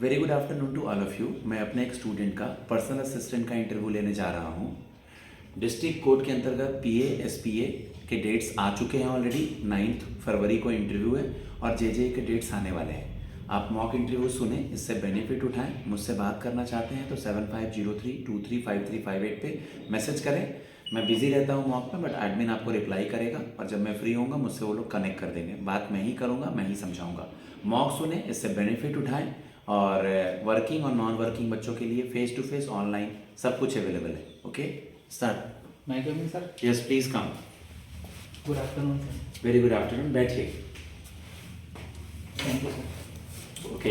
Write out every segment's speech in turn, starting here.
Very good afternoon to all of you. मैं अपने एक स्टूडेंट का पर्सनल असिस्टेंट का इंटरव्यू लेने जा रहा हूँ। डिस्ट्रिक्ट कोर्ट के अंतर्गत पीए एसपीए के डेट्स आ चुके हैं ऑलरेडी। 9 फरवरी को इंटरव्यू है और जे के डेट्स आने वाले हैं। आप मॉक इंटरव्यू सुने, इससे बेनिफिट उठाएं। मुझसे बात करना चाहते हैं तो 7503235358 पे मैसेज करें। मैं बिजी रहता हूँ मॉक में, बट एडमिन आपको रिप्लाई करेगा और जब मैं फ्री होऊंगा मुझसे वो लोग कनेक्ट कर देंगे। बात मैं ही करूँगा, मैं ही समझाऊंगा। मॉक सुने, इससे बेनिफिट उठाएं। और वर्किंग और नॉन वर्किंग बच्चों के लिए फेस टू फेस ऑनलाइन सब कुछ अवेलेबल है। Okay, start. मैं coming sir. Yes please come. Good afternoon sir. Very good afternoon, बैठिए। Thank you sir. ओके,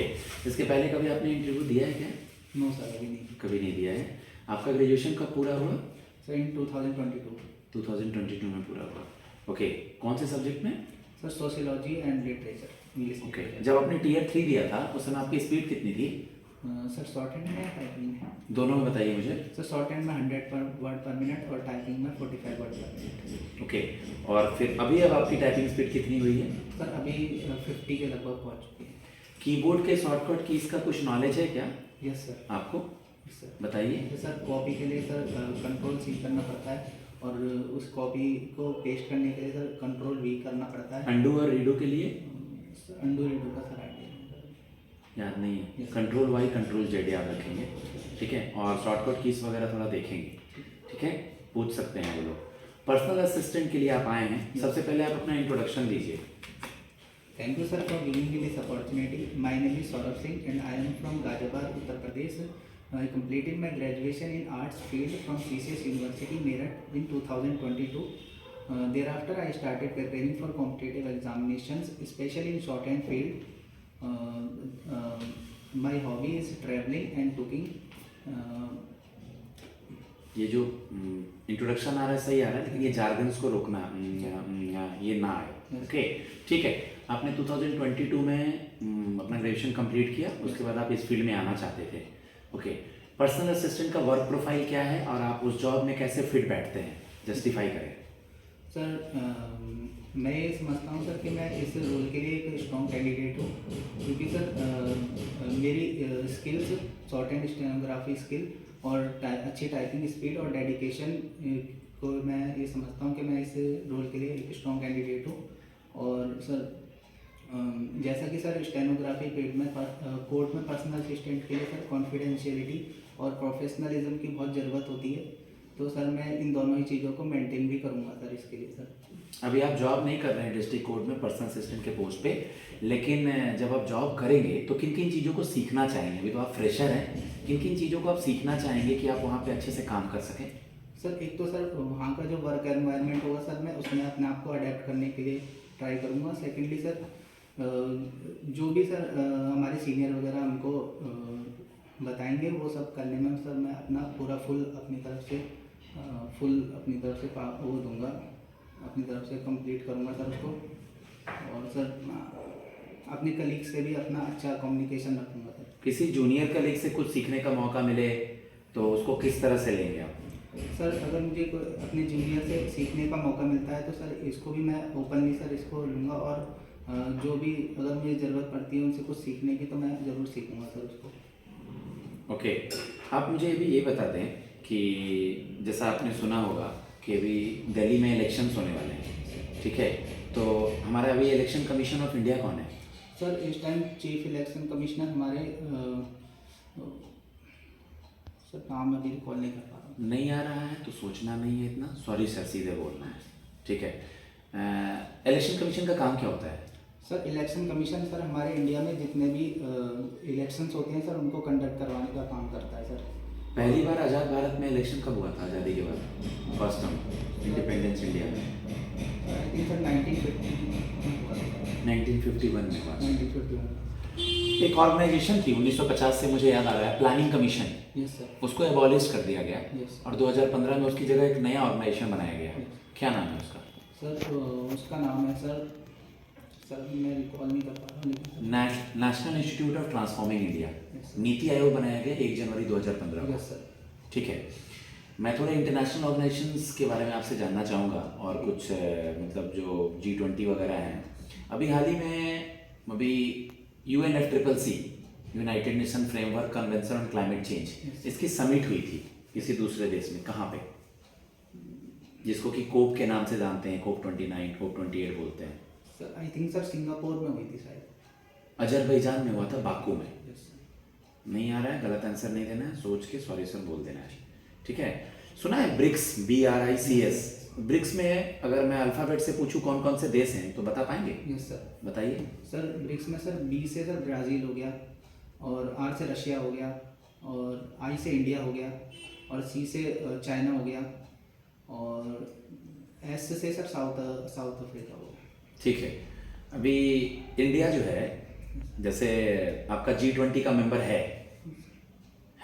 इसके पहले कभी आपने इंटरव्यू दिया है क्या? नो सर, अभी नहीं। कभी नहीं दिया है। आपका ग्रेजुएशन कब पूरा हुआ? सर इन 2022। 2022 में पूरा हुआ। ओके, कौन से सब्जेक्ट में? Sir sociology and literature, English. Okay, जब आपने टीयर 3 दिया था उस समय आपकी स्पीड कितनी थी? सर शॉर्ट हैंड में टाइपिंग है। दोनों में बताइए मुझे। सर शॉर्ट हैंड में 100 वर्ड पर मिनट और टाइपिंग में 45 वर्ड पर मिनट। ओके, और फिर अभी अब आपकी टाइपिंग स्पीड कितनी हुई है? सर अभी 50 के लगभग पहुंच चुकी है। कीबोर्ड के शॉर्टकट कीज का कुछ नॉलेज है क्या यस सर। आपको? Yes sir. बताइए। तो सर कॉपी के लिए सर कंट्रोल सी करना पड़ता है और उस कॉपी को पेस्ट करने के लिए सर कंट्रोल वी करना पड़ता है। अंडू और रीडो के लिए? अंडू रीडू का सर आइडिया याद नहीं है। Yes. Control Y control Z याद रखेंगे, ठीक है। और शॉर्टकट कीज वगैरह थोड़ा देखेंगे, ठीक है। पूछ सकते हैं वो लोग। पर्सनल असिस्टेंट के लिए आप आए हैं, सबसे पहले आप अपना इंट्रोडक्शन दीजिए। Thank you, sir, for giving me this opportunity. My name is Saurabh Singh and I am from Ghaziabad, Uttar Pradesh. I completed my graduation in arts field from CCS University, Meerut in 2022. Thereafter, I started preparing for competitive examinations, especially in shorthand field. My hobby is traveling and cooking. ये जो introduction आ रहा है सही आ रहा है, लेकिन ये jargons को रोकना ये ना आए। ओके, ठीक है। आपने 2022 में अपना ग्रेजुएशन कंप्लीट किया, उसके बाद आप इस फील्ड में आना चाहते थे। ओके, पर्सनल असिस्टेंट का वर्क प्रोफाइल क्या है और आप उस जॉब में कैसे फिट बैठते हैं, जस्टिफाई करें। सर मैं ये समझता हूँ सर कि मैं इस रोल के लिए एक स्ट्रॉन्ग कैंडिडेट हूँ, क्योंकि सर मेरी skills short hand stenography skill और अच्छी टाइपिंग स्पीड और डेडिकेशन को मैं ये समझता हूँ कि मैं इस रोल के लिए एक स्ट्रॉन्ग कैंडिडेट हूँ। और सर जैसा कि सर स्टेनोग्राफी फील्ड में कोर्ट में पर्सनल असिस्टेंट के लिए सर कॉन्फिडेंशियलिटी और प्रोफेशनलिज्म की बहुत ज़रूरत होती है, तो सर मैं इन दोनों ही चीज़ों को मेंटेन भी करूँगा सर इसके लिए। सर अभी आप जॉब नहीं कर रहे हैं डिस्ट्रिक्ट कोर्ट में पर्सनल असिस्टेंट के पोस्ट पे, लेकिन जब आप जॉब करेंगे तो किन किन चीज़ों को सीखना चाहेंगे? अभी तो आप फ्रेशर हैं, किन किन चीज़ों को आप सीखना चाहेंगे कि आप वहाँ पे अच्छे से काम कर सकें? सर एक तो सर वहाँ का जो वर्क एनवायरनमेंट होगा सर मैं उसमें अपने आप को अडेप्ट करने के लिए ट्राई करूँगा। सेकेंडली सर जो भी सर हमारे सीनियर वगैरह हमको बताएंगे वो सब करने में सर मैं अपना पूरा फुल अपनी तरफ से वो दूंगा, अपनी तरफ से कंप्लीट करूंगा सर उसको। और सर अपने कलीग से भी अपना अच्छा कम्युनिकेशन रखूंगा सर। किसी जूनियर कलीग से कुछ सीखने का मौका मिले तो उसको किस तरह से लेंगे आप? सर अगर मुझे अपने जूनियर से सीखने का मौका मिलता है तो सर इसको भी मैं ओपनली सर इसको लूँगा, और जो भी अगर मुझे ज़रूरत पड़ती है उनसे कुछ सीखने की तो मैं ज़रूर सीखूंगा सर उसको। ओके, आप मुझे अभी ये बता दें कि जैसा आपने सुना होगा कि अभी दिल्ली में इलेक्शंस होने वाले हैं, ठीक है। तो हमारा अभी इलेक्शन कमीशन ऑफ इंडिया कौन है? सर इस टाइम चीफ इलेक्शन कमिश्नर हमारे सर नाम अभी रिकॉल नहीं कर पा रहा हूँ। नहीं आ रहा है तो सोचना नहीं है इतना, सॉरी सर, सीधे बोलना है, ठीक है। इलेक्शन कमीशन का काम क्या होता है? सर इलेक्शन कमीशन सर हमारे इंडिया में जितने भी इलेक्शंस होते हैं सर उनको कंडक्ट करवाने का काम करता है सर। पहली बार आज़ाद भारत में इलेक्शन कब हुआ था, आज़ादी के बाद फर्स्ट टाइम इंडिपेंडेंस इंडिया में? आई थिंक सर 1951 में हुआ। 1951। एक ऑर्गेनाइजेशन थी 1950 से, मुझे याद आ रहा है, प्लानिंग कमीशन। Yes sir. उसको एबॉलिश कर दिया गया Yes. और 2015 में उसकी जगह एक नया ऑर्गेनाइजेशन बनाया गया। Yes. क्या नाम है उसका? सर उसका नाम है सर मैं रिकॉल नहीं कर पा रहा हूँ, लेकिन national institute of transforming India. Yes. NITI Aayog बनाया गया 1 जनवरी 2015 को। Yes sir. ठीक है। मैं थोड़े इंटरनेशनल ऑर्गेनाइजेशंस के बारे में आपसे जानना चाहूँगा और कुछ मतलब जो G20 वगैरह हैं। अभी हाल ही में अभी UNFCCC United nation framework convention on climate change, इसकी समिट हुई थी किसी दूसरे देश में, कहाँ पे, जिसको कि कोप के नाम से जानते हैं, कोप 29, कोप 28 बोलते हैं। Sir I think sir Singapore में हुई थी शायद। अजरबैजान में हुआ था, बाकू में। Yes sir. नहीं आ रहा है, गलत आंसर नहीं देना है, सोच के सॉरी सर बोल देना है, ठीक है। सुना है ब्रिक्स, BRICS, ब्रिक्स में अगर मैं अल्फाबेट से पूछूं कौन कौन से देश हैं तो बता पाएंगे? Yes sir. बताइए। सर ब्रिक्स में सर बी से सर ब्राज़ील हो गया, और आर से रशिया हो गया, और आई से इंडिया हो गया, और सी से चाइना हो गया, और एस से सर साउथ अफ्रीका हो गया। ठीक है, अभी इंडिया जो है, जैसे आपका G20 का मेंबर है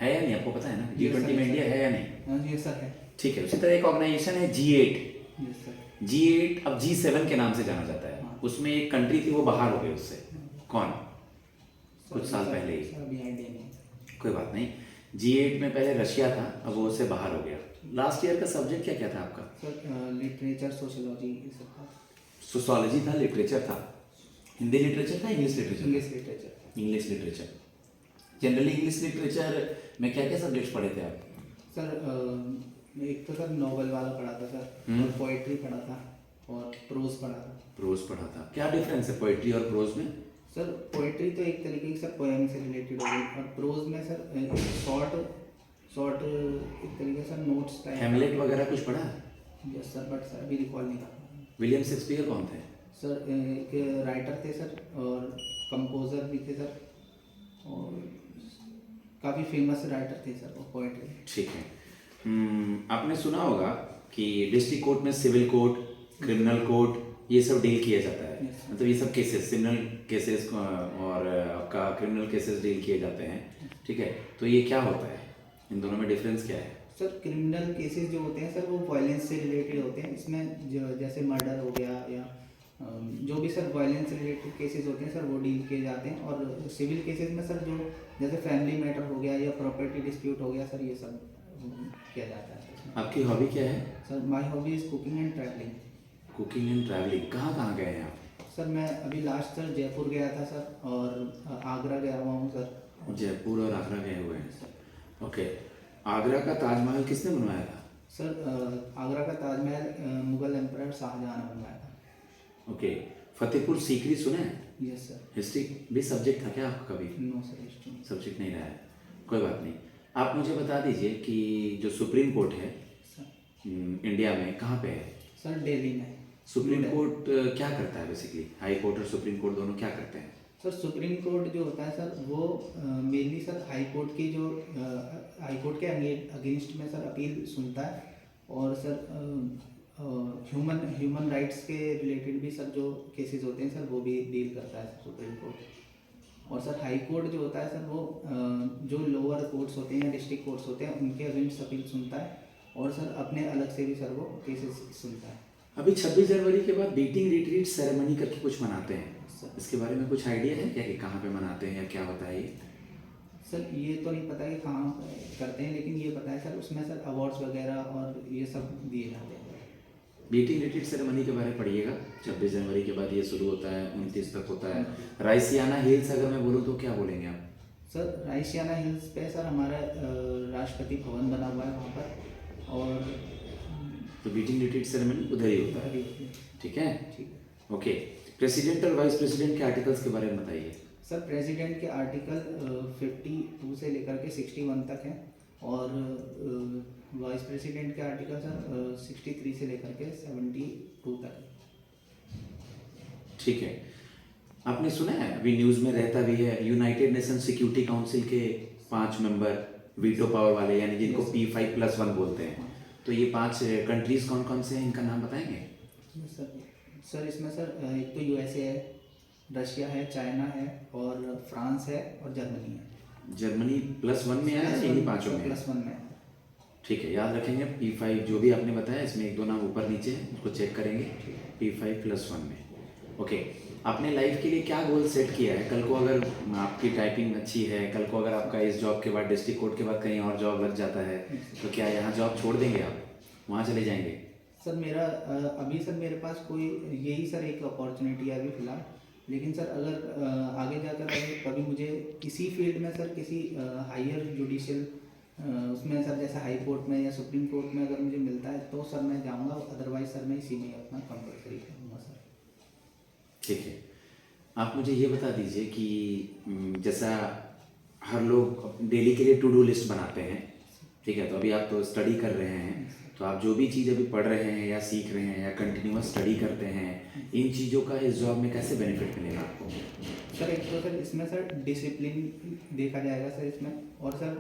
या नहीं, आपको पता है ना G20 में इंडिया है या नहीं? ये सर है। ठीक है, उसी तरह एक ऑर्गेनाइजेशन है G8। Yes sir. G8 अब G7 के नाम से जाना जाता है। हाँ। उसमें एक कंट्री थी वो बाहर हो गई उससे, कौन? कुछ साल पहले ही, सर अभी आइडिया नहीं। कोई बात नहीं। G8 में पहले रशिया था, अब वो उससे बाहर हो गया। लास्ट ईयर का सब्जेक्ट क्या क्या था आपका? सर लिटरेचर, सोशियोलॉजी, ये सब था। सोशियोलॉजी था, लिटरेचर था, हिंदी लिटरेचर था, English literature? English literature. English literature. Generally English literature में क्या क्या सब्जेक्ट्स पढ़े थे आप? सर एक तो सर नॉवल वाला पढ़ा था सर, और पोइट्री पढ़ा था, और प्रोज पढ़ा था। प्रोज पढ़ा था। क्या डिफरेंस है पोइट्री और प्रोज में? सर पोइट्री तो एक तरीके की सर पोएम से रिलेटेड हो गई, और प्रोज में सर शॉर्ट एक तरीके से नोट्स टाइप। हैमलेट वगैरह कुछ पढ़ा? यस सर, बट सर अभी रिकॉल नहीं कर। विलियम शेक्सपियर कौन थे? सर एक राइटर थे सर, और कंपोजर भी थे सर, और काफ़ी फेमस राइटर थे सर वो पोइट्री। ठीक है। आपने सुना होगा कि डिस्ट्रिक्ट कोर्ट में सिविल कोर्ट, क्रिमिनल कोर्ट, ये सब डील किया जाता है। Yes, sir. मतलब ये सब केसेस, सिविल केसेस और आपका क्रिमिनल केसेस डील किए जाते हैं, ठीक है। तो ये क्या होता है, इन दोनों में डिफरेंस क्या है? सर क्रिमिनल केसेस जो होते हैं सर वो वायलेंस से रिलेटेड होते हैं। इसमें जैसे मर्डर हो गया, या जो भी सर वायलेंस से रिलेटेड केसेस होते हैं सर वो डील किए जाते हैं। और सिविल केसेस में सर जो जैसे फैमिली मैटर हो गया या प्रॉपर्टी डिस्प्यूट हो गया सर, ये सब किया जाता है सर। आपकी हॉबी क्या है? Sir my hobby is cooking and travelling. Cooking and travelling. कहाँ कहाँ गए हैं आप? सर मैं अभी लास्ट सर जयपुर गया था सर, और आगरा गया हुआ हूँ सर। जयपुर और आगरा गए हुए हैं। ओके, आगरा का ताजमहल किसने बनवाया था? सर आगरा का ताजमहल मुगल एम्परर शाहजहां ने बनवाया था। ओके, फतेहपुर सीकरी सुने हैं? Yes sir. हिस्ट्री भी सब्जेक्ट था क्या आपका कभी? No sir, history. सब्जेक्ट नहीं रहा है, कोई बात नहीं। आप मुझे बता दीजिए कि जो सुप्रीम कोर्ट है इंडिया में कहाँ पे है? सर दिल्ली में। सुप्रीम कोर्ट क्या करता है बेसिकली? हाई कोर्ट और सुप्रीम कोर्ट दोनों क्या करते हैं? सर सुप्रीम कोर्ट जो होता है सर वो मेनली सर हाई कोर्ट की जो हाई कोर्ट के अगेंस्ट में सर अपील सुनता है, और सर ह्यूमन राइट्स के रिलेटेड भी सर जो केसेस होते हैं सर वो भी डील करता है सर सुप्रीम कोर्ट। और सर हाई कोर्ट जो होता है सर वो जो लोअर कोर्ट्स होते हैं या डिस्ट्रिक्ट कोर्ट्स होते हैं उनके अगेंस्ट अपील सुनता है, और सर अपने अलग से भी सर वो केसेस सुनता है। अभी 26 जनवरी के बाद बीटिंग रिट्रीट सेरेमनी करके कुछ मनाते हैं, सर इसके बारे में कुछ आइडिया है क्या कि कहाँ पे मनाते हैं या क्या होता है ये? सर ये तो नहीं पता कि कहाँ करते हैं, लेकिन ये पता है सर उसमें सर अवार्ड्स वगैरह और ये सब दिए जाते हैं। बीटिंग रिट्रीट सेरेमनी के बारे में पढ़िएगा। 26 जनवरी के बाद ये शुरू होता है, 29 तक होता है। राइसियाना हिल्स अगर मैं बोलूँ तो क्या बोलेंगे आप? सर राइसियाना हिल्स पे सर हमारा राष्ट्रपति भवन बना हुआ है वहाँ पर, और तो बीटिंग रिट्रीट सेरेमनी उधर ही होता है, ठीक है। ओके, प्रेसिडेंट और वाइस प्रेसिडेंट के आर्टिकल्स के बारे में बताइए। सर प्रेसिडेंट के आर्टिकल 52 से लेकर के 61 तक है, और वाइस प्रेसिडेंट के आर्टिकल सर 63 से लेकर के 72 तक है। ठीक है, आपने सुना है अभी न्यूज़ में रहता भी है, यूनाइटेड नेशन सिक्योरिटी काउंसिल के 5 मेंबर वीटो पावर वाले, यानी जिनको P5+1 बोलते हैं। तो ये 5 कंट्रीज कौन कौन से हैं, इनका नाम बताएंगे? सर इसमें सर एक तो USA है, रशिया है, चाइना है, और फ्रांस है, और जर्मनी है। जर्मनी +1 में है, इन्हीं 5 में है? +1 में है। ठीक है, याद रखेंगे। P5 जो भी आपने बताया, इसमें 1-2 नाम ऊपर नीचे हैं, उसको चेक करेंगे। P5+1 में। ओके, आपने लाइफ के लिए क्या गोल सेट किया है? कल को अगर आपकी टाइपिंग अच्छी है, कल को अगर आपका इस जॉब के बाद डिस्ट्रिक्ट कोर्ट के बाद कहीं और जॉब लग जाता है, तो क्या यहाँ जॉब छोड़ देंगे आप, वहाँ चले जाएंगे? सर मेरा अभी सर मेरे पास कोई यही सर एक अपॉर्चुनिटी है अभी फ़िलहाल, लेकिन सर अगर आगे जाकर अगर कभी मुझे इसी फील्ड में सर किसी हायर जुडिशियल उसमें सर जैसे हाई कोर्ट में या सुप्रीम कोर्ट में अगर मुझे मिलता है तो सर मैं जाऊंगा, अदरवाइज सर मैं इसी में अपना कंपलसरी करूँगा सर। ठीक है, आप मुझे ये बता दीजिए कि जैसा हर लोग डेली के लिए टू डू लिस्ट बनाते हैं, ठीक है, तो अभी आप तो स्टडी कर रहे हैं, तो आप जो भी चीज़ अभी पढ़ रहे हैं या सीख रहे हैं या कंटिन्यूअस स्टडी करते हैं, इन चीज़ों का इस जॉब में कैसे बेनिफिट मिलेगा आपको? सर एक तो सर इसमें सर डिसिप्लिन देखा जाएगा सर इसमें, और सर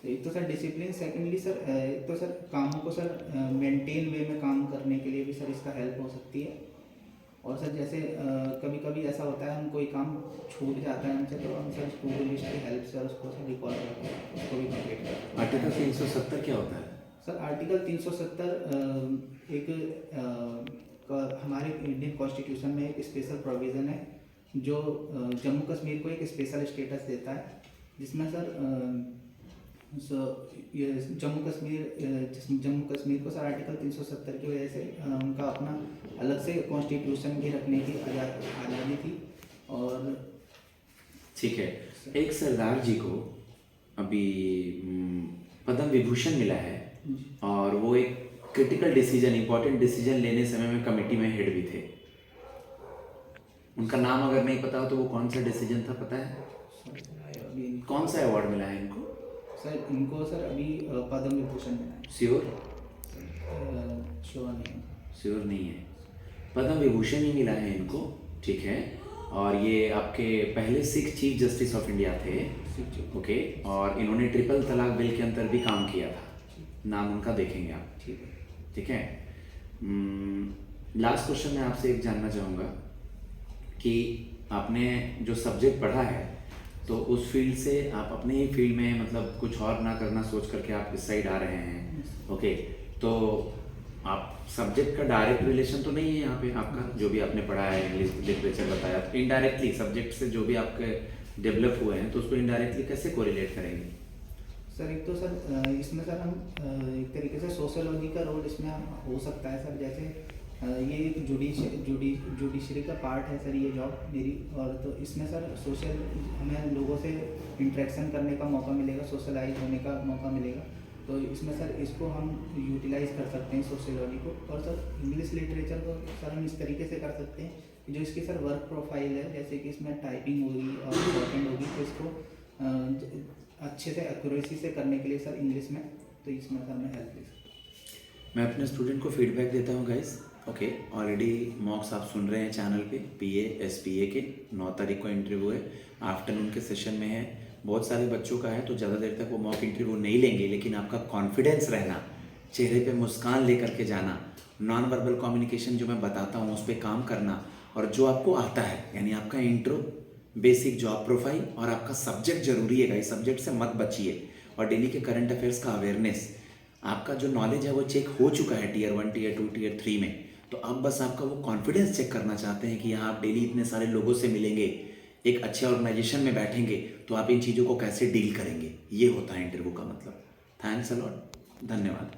एक तो सर डिसिप्लिन, सेकेंडली सर एक तो सर कामों को सर मेंटेन वे में काम करने के लिए भी सर इसका हेल्प हो सकती है। और सर जैसे कभी कभी ऐसा होता है हम कोई काम छूट जाता है हमसे, तो हम सर टू डू लिस्ट की हेल्प से उसको सर रिकॉल करके उसको भी कंप्लीट करते हैं। आर्टिकल 370 क्या होता है? सर आर्टिकल 370 हमारे इंडियन कॉन्स्टिट्यूशन में एक स्पेशल प्रोविज़न है जो जम्मू कश्मीर को एक स्पेशल स्टेटस देता है, जिसमें सर ये जम्मू कश्मीर को सर आर्टिकल 370 की वजह से उनका अपना अलग से कॉन्स्टिट्यूशन भी रखने की आज़ादी थी। और ठीक है, एक सरदार जी को अभी पद्म विभूषण मिला है और वो एक क्रिटिकल डिसीजन, इंपॉर्टेंट डिसीजन लेने समय में कमेटी में हेड भी थे। उनका नाम अगर नहीं पता हो तो वो कौन सा डिसीजन था, पता है? अभी कौन सा अवार्ड मिला है इनको? सर इनको सर अभी पद्म विभूषण मिला है। श्योर? श्योर नहीं है। श्योर नहीं है, पद्म विभूषण ही मिला है इनको, ठीक है। और ये आपके पहले Sikh chief justice of India थे, ओके, और इन्होंने ट्रिपल तलाक बिल के अंदर भी काम किया था, नाम उनका देखेंगे आप, ठीक है। ठीक है। लास्ट क्वेश्चन मैं आपसे एक जानना चाहूँगा कि आपने जो सब्जेक्ट पढ़ा है तो उस फील्ड से आप अपने ही फील्ड में मतलब कुछ और ना करना सोच करके आप इस साइड आ रहे हैं, ओके, तो आप सब्जेक्ट का डायरेक्ट रिलेशन तो नहीं है यहाँ पे आपका, जो भी आपने पढ़ा है इंग्लिश लिटरेचर बताया, इनडायरेक्टली सब्जेक्ट से जो भी आपके डेवलप हुए हैं तो उसको इनडायरेक्टली कैसे कोरिलेट करेंगे? सर एक तो सर इसमें सर हम एक तरीके से सोशियोलॉजी का रोल इसमें हो सकता है सर, जैसे ये एक जुडिशरी का पार्ट है सर ये जॉब मेरी, और तो इसमें सर सोशल हमें लोगों से इंटरेक्शन करने का मौका मिलेगा, सोशलाइज होने का मौका मिलेगा, तो इसमें सर इसको हम यूटिलाइज कर सकते हैं सोशियोलॉजी को। और सर इंग्लिश लिटरेचर को सर हम इस तरीके से कर सकते हैं कि जो इसकी सर वर्क प्रोफाइल है, जैसे कि इसमें टाइपिंग होगी और शॉर्टहैंड होगी, तो इसको अच्छे से एक्यूरेसी से करने के लिए सर इंग्लिश में, तो इसमें सर मैं हेल्प ले सकता। मैं अपने स्टूडेंट को फीडबैक देता हूँ गाइस, ओके, ऑलरेडी मॉक्स आप सुन रहे हैं चैनल पे, PA SPA के 9 तारीख को इंटरव्यू है, आफ्टरनून के सेशन में है, बहुत सारे बच्चों का है, तो ज़्यादा देर तक वो मॉक इंटरव्यू नहीं लेंगे, लेकिन आपका कॉन्फिडेंस रहना, चेहरे पे मुस्कान लेकर के जाना, नॉन वर्बल कम्युनिकेशन जो मैं बताता हूँ उस पर काम करना, और जो आपको आता है यानी आपका इंट्रो, बेसिक जॉब प्रोफाइल और आपका सब्जेक्ट जरूरी है गाइस, सब्जेक्ट से मत बचिए, और डेली के करंट अफेयर्स का अवेयरनेस, आपका जो नॉलेज है वो चेक हो चुका है Tier 1 Tier 2 Tier 3 में, तो अब बस आपका वो कॉन्फिडेंस चेक करना चाहते हैं कि यहाँ आप डेली इतने सारे लोगों से मिलेंगे, एक अच्छे ऑर्गेनाइजेशन में बैठेंगे, तो आप इन चीज़ों को कैसे डील करेंगे, ये होता है इंटरव्यू का मतलब। थैंक्स अ लॉट, धन्यवाद।